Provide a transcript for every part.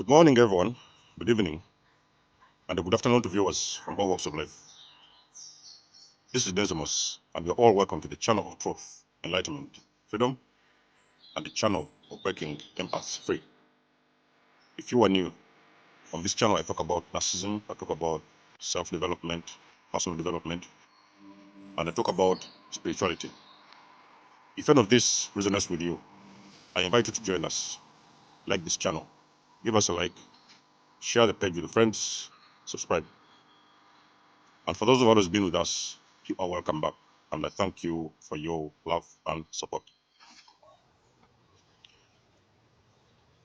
Good morning, everyone. Good evening, and a good afternoon to viewers from all walks of life. This is Decimus, and you're all welcome to the channel of truth, enlightenment, freedom, and the channel of breaking empaths free. If you are new, on this channel I talk about narcissism, I talk about self-development, personal development, and I talk about spirituality. If any of this resonates with you, I invite you to join us. Like this channel, give us a like, share the page with your friends, subscribe. And for those of us who's been with us, you are welcome back. And I thank you for your love and support.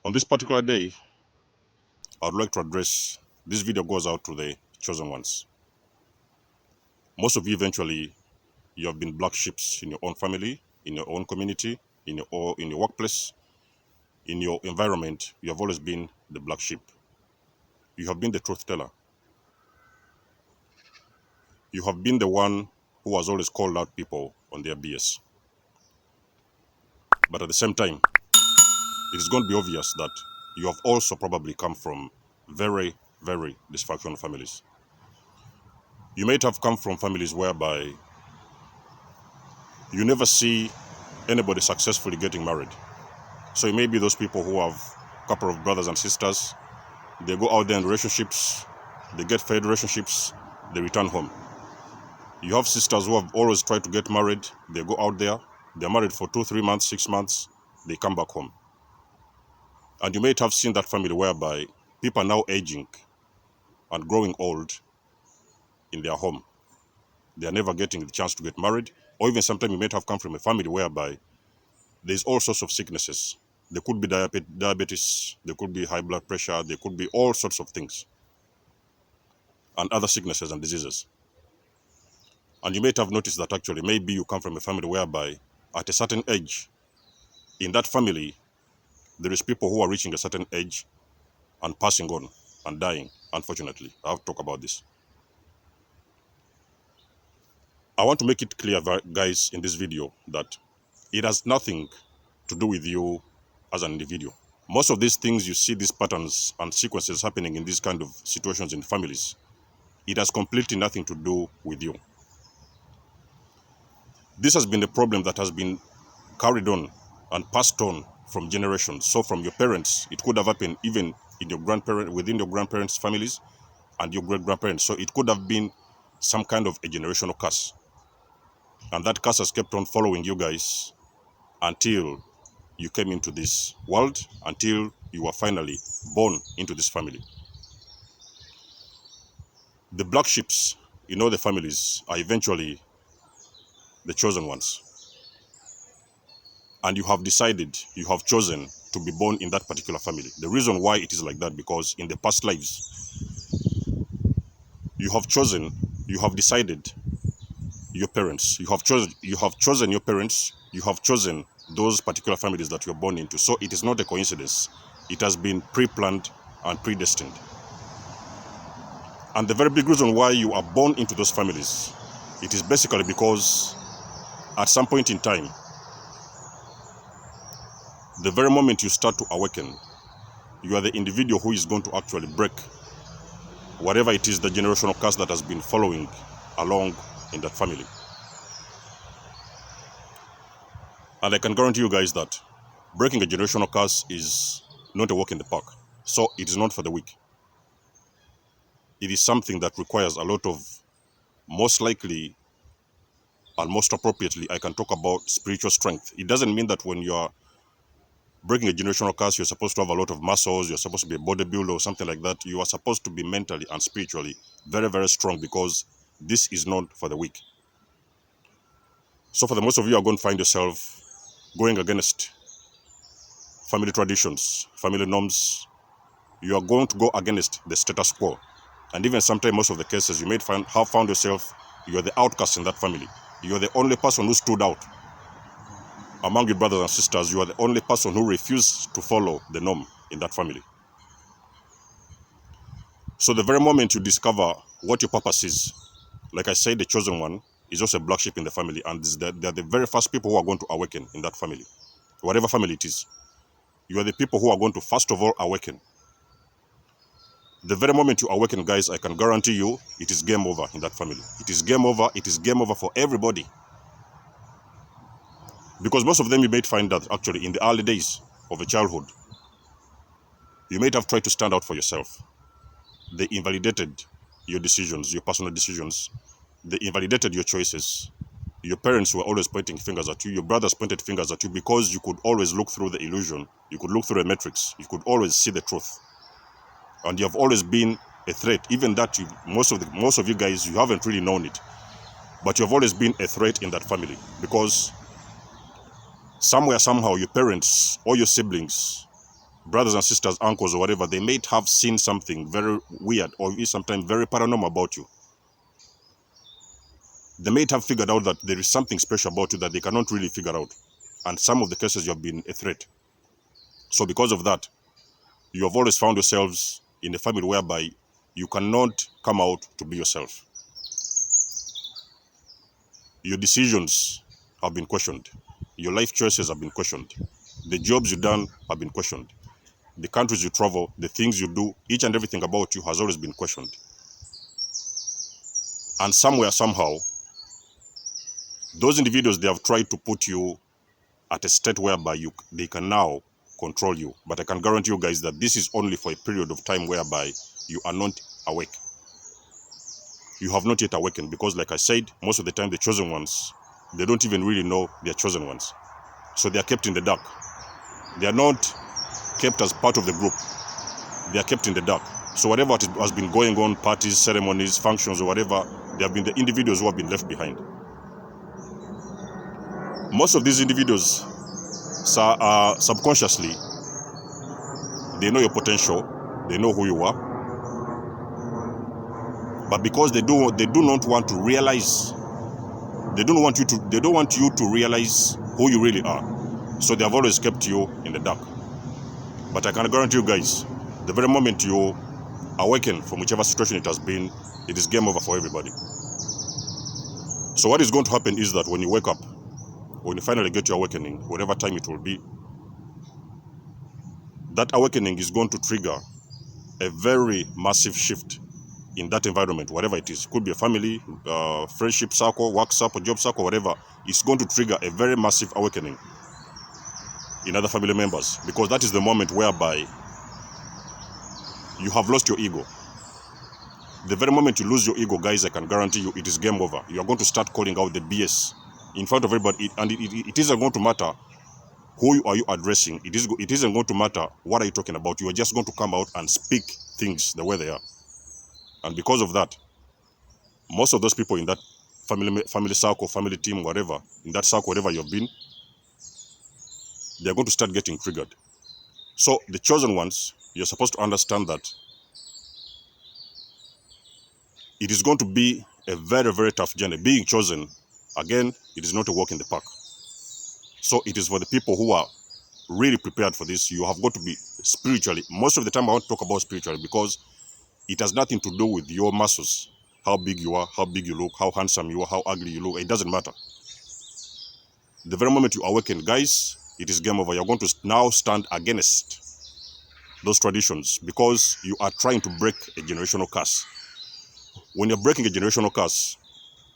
On this particular day, I would like to address, this video goes out to the chosen ones. Most of you eventually, you have been black sheeps in your own family, in your own community, in your workplace, in your environment. You have always been the black sheep. You have been the truth teller. You have been the one who has always called out people on their BS. But at the same time, it is going to be obvious that you have also probably come from very, very dysfunctional families. You might have come from families whereby you never see anybody successfully getting married. So it may be those people who have a couple of brothers and sisters, they go out there in relationships, they get failed relationships, they return home. You have sisters who have always tried to get married, they go out there, they're married for 2, 3 months, 6 months, they come back home. And you might have seen that family whereby people are now aging and growing old in their home. They are never getting the chance to get married, or even sometimes you might have come from a family whereby there's all sorts of sicknesses. There could be diabetes, there could be high blood pressure, there could be all sorts of things, and other sicknesses and diseases. And you might have noticed that actually maybe you come from a family whereby at a certain age, in that family, there is people who are reaching a certain age and passing on and dying, unfortunately. I have to talk about this. I want to make it clear, guys, in this video that it has nothing to do with you as an individual. Most of these things you see, these patterns and sequences happening in these kind of situations in families, it has completely nothing to do with you. This has been a problem that has been carried on and passed on from generations. So from your parents, it could have happened even in your within your grandparents' families and your great-grandparents. So it could have been some kind of a generational curse. And that curse has kept on following you guys until you came into this world, until you were finally born into this family. The black sheeps in all the families are eventually the chosen ones. And you have decided, you have chosen to be born in that particular family. The reason why it is like that, because in the past lives, you have chosen, you have decided your parents, you have chosen your parents, you have chosen those particular families that you're born into. So it is not a coincidence. It has been pre-planned and predestined. And the very big reason why you are born into those families, it is basically because at some point in time, the very moment you start to awaken, you are the individual who is going to actually break whatever it is, the generational curse that has been following along in that family. And I can guarantee you guys that breaking a generational curse is not a walk in the park. So it is not for the weak. It is something that requires a lot of, most likely and most appropriately, I can talk about spiritual strength. It doesn't mean that when you are breaking a generational curse, you're supposed to have a lot of muscles, you're supposed to be a bodybuilder or something like that. You are supposed to be mentally and spiritually very, very strong, because this is not for the weak. So for the most of you are going to find yourself going against family traditions, family norms. You are going to go against the status quo. And even sometimes, most of the cases, you may have found yourself, you are the outcast in that family. You are the only person who stood out among your brothers and sisters. You are the only person who refused to follow the norm in that family. So the very moment you discover what your purpose is, like I said, the chosen one is also a black sheep in the family, and they are the very first people who are going to awaken in that family. Whatever family it is, you are the people who are going to first of all awaken. The very moment you awaken, guys, I can guarantee you it is game over in that family. It is game over. It is game over for everybody. Because most of them, you might find that actually in the early days of a childhood, you might have tried to stand out for yourself. They invalidated your decisions, your personal decisions. They invalidated your choices. Your parents were always pointing fingers at you. Your brothers pointed fingers at you because you could always look through the illusion. You could look through a matrix. You could always see the truth. And you have always been a threat. Even that, most of you guys, you haven't really known it. But you have always been a threat in that family. Because somewhere, somehow, your parents or your siblings, brothers and sisters, uncles or whatever, they may have seen something very weird or sometimes very paranormal about you. They may have figured out that there is something special about you that they cannot really figure out. And some of the cases you have been a threat. So because of that, you have always found yourselves in a family whereby you cannot come out to be yourself. Your decisions have been questioned. Your life choices have been questioned. The jobs you've done have been questioned. The countries you travel, the things you do, each and everything about you has always been questioned. And somewhere, somehow, those individuals, they have tried to put you at a state whereby they can now control you. But I can guarantee you guys that this is only for a period of time whereby you are not awake. You have not yet awakened because, like I said, most of the time the chosen ones, they don't even really know they're chosen ones. So they are kept in the dark. They are not kept as part of the group. They are kept in the dark. So whatever has been going on, parties, ceremonies, functions, or whatever, they have been the individuals who have been left behind. Most of these individuals, subconsciously, they know your potential, they know who you are, but because they do not want to realize, they don't want you to realize who you really are. So they have always kept you in the dark. But I can guarantee you guys, the very moment you awaken from whichever situation it has been, it is game over for everybody. So what is going to happen is that when you wake up, when you finally get your awakening, whatever time it will be, that awakening is going to trigger a very massive shift in that environment, whatever it is. It could be a family, friendship circle, work circle, job circle, whatever. It's going to trigger a very massive awakening in other family members, because that is the moment whereby you have lost your ego. The very moment you lose your ego, guys, I can guarantee you it is game over. You are going to start calling out the BS in front of everybody, and it isn't going to matter who are you addressing. It isn't going to matter what are you talking about. You are just going to come out and speak things the way they are. And because of that, most of those people in that family circle, family team, whatever, in that circle, whatever you've been, they're going to start getting triggered. So the chosen ones, you're supposed to understand that it is going to be a very, very tough journey. Being chosen, again, it is not a walk in the park. So it is for the people who are really prepared for this. You have got to be spiritually. Most of the time I want to talk about spiritually because it has nothing to do with your muscles. How big you are, how big you look, how handsome you are, how ugly you look. It doesn't matter. The very moment you awaken, guys, it is game over. You're going to now stand against those traditions because you are trying to break a generational curse. When you're breaking a generational curse,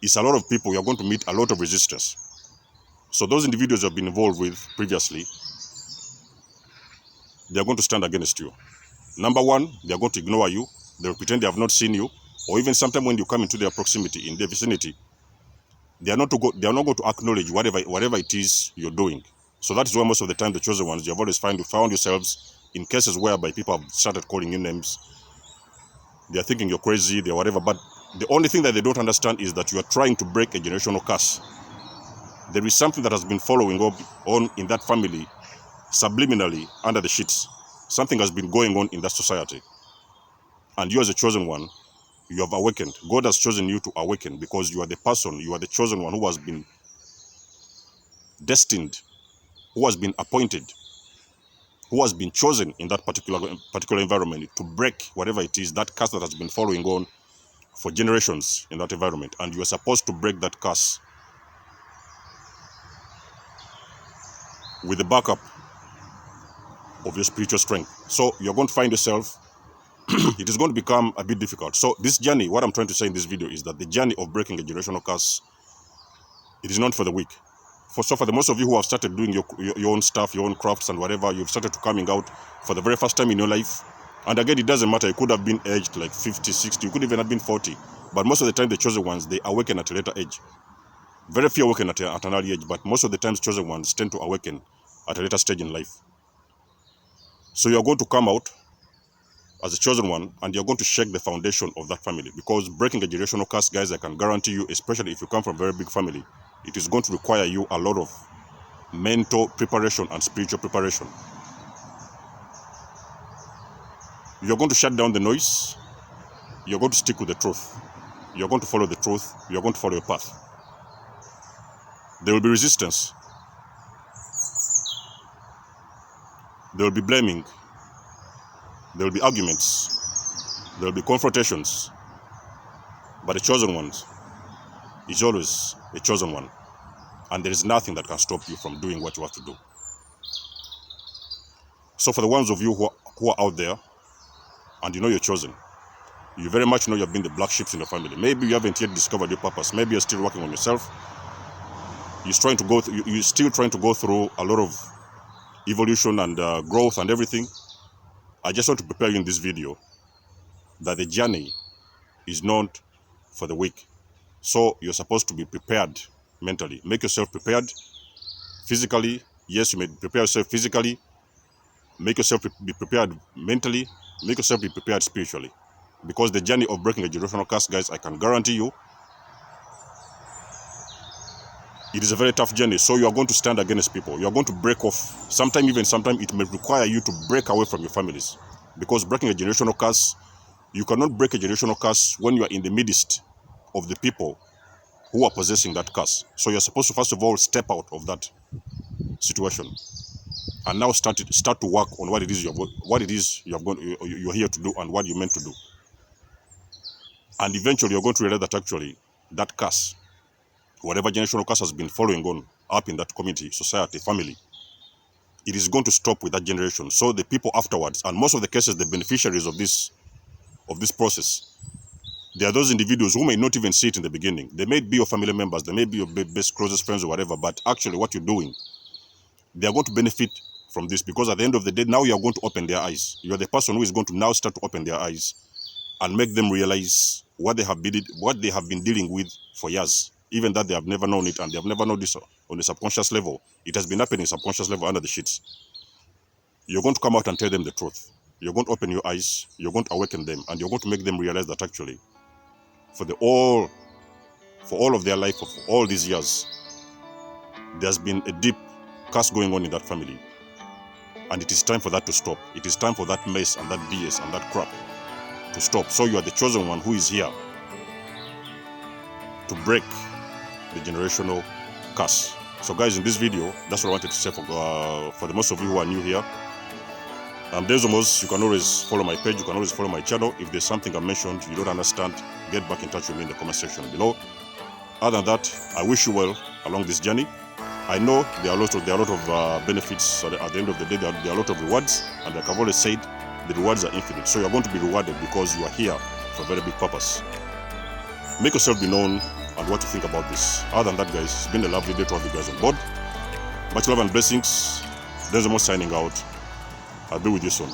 it's a lot of people. You're going to meet a lot of resistance. So those individuals you have been involved with previously, they are going to stand against you. Number one, they are going to ignore you. They will pretend they have not seen you. Or even sometime when you come into their proximity, in their vicinity, they are not going to acknowledge whatever it is you're doing. So that is why most of the time the chosen ones, you have always found yourselves in cases whereby people have started calling you names. They are thinking you're crazy, they're whatever. But the only thing that they don't understand is that you are trying to break a generational curse. There is something that has been following up on in that family, subliminally, under the sheets. Something has been going on in that society. And you as a chosen one, you have awakened. God has chosen you to awaken because you are the person, you are the chosen one who has been destined, who has been appointed, who has been chosen in that particular environment to break whatever it is, that curse that has been following on for generations in that environment. And you are supposed to break that curse with the backup of your spiritual strength. So you're going to find yourself it is going to become a bit difficult. So this journey, what I'm trying to say in this video is that the journey of breaking a generational curse, it is not for the weak. For the most of you who have started doing your own stuff, your own crafts and whatever, you've started to coming out for the very first time in your life. And again, it doesn't matter. You could have been aged like 50, 60. You could even have been 40. But most of the time, the chosen ones, they awaken at a later age. Very few awaken at an early age. But most of the times, chosen ones tend to awaken at a later stage in life. So you're going to come out as a chosen one, and you're going to shake the foundation of that family. Because breaking a generational curse, guys, I can guarantee you, especially if you come from a very big family, it is going to require you a lot of mental preparation and spiritual preparation. You're going to shut down the noise. You're going to stick with the truth. You're going to follow the truth. You're going to follow your path. There will be resistance. There will be blaming. There will be arguments. There will be confrontations. But the chosen ones is always a chosen one. And there is nothing that can stop you from doing what you have to do. So for the ones of you who are out there, and you know you're chosen, you very much know you've been the black sheep in your family. Maybe you haven't yet discovered your purpose. Maybe you're still working on yourself. You're still trying to go through a lot of evolution and growth and everything. I just want to prepare you in this video that the journey is not for the weak. So you're supposed to be prepared mentally. Make yourself prepared physically. Yes, you may prepare yourself physically. Make yourself be prepared mentally. Make yourself be prepared spiritually. Because the journey of breaking a generational curse, guys, I can guarantee you, it is a very tough journey. So you are going to stand against people. You are going to break off. Sometimes it may require you to break away from your families. Because breaking a generational curse, you cannot break a generational curse when you are in the midst of the people who are possessing that curse. So you're supposed to first of all step out of that situation and now start to work on what it is you're here to do and what you're meant to do. And eventually you're going to realize that actually that curse, whatever generational curse has been following on up in that community, society, family, it is going to stop with that generation. So the people afterwards, and most of the cases, the beneficiaries of this process, they are those individuals who may not even see it in the beginning. They may be your family members, they may be your best closest friends or whatever, but actually what you're doing, they are going to benefit from this, because at the end of the day, now you are going to open their eyes. You are the person who is going to now start to open their eyes and make them realize what they have been dealing with for years, even that they have never known it and they have never known this on the subconscious level. It has been happening subconscious level under the sheets. You're going to come out and tell them the truth. You're going to open your eyes, you're going to awaken them, and you're going to make them realize that actually for all of their life, for all these years, there's been a deep curse going on in that family. And it is time for that to stop. It is time for that mess and that BS and that crap to stop. So you are the chosen one who is here to break the generational curse. So guys, in this video, that's what I wanted to say for the most of you who are new here. There's almost, you can always follow my page, you can always follow my channel. If there's something I mentioned you don't understand, get back in touch with me in the comment section below. Other than that, I wish you well along this journey. I know there are a lot of benefits at the end of the day. There are a lot of rewards, and like I've always said, the rewards are infinite. So you're going to be rewarded because you are here for a very big purpose. Make yourself be known and what you think about this. Other than that, guys, it's been a lovely day to have you guys on board. Much love and blessings. There's almost signing out. I'll be with you soon.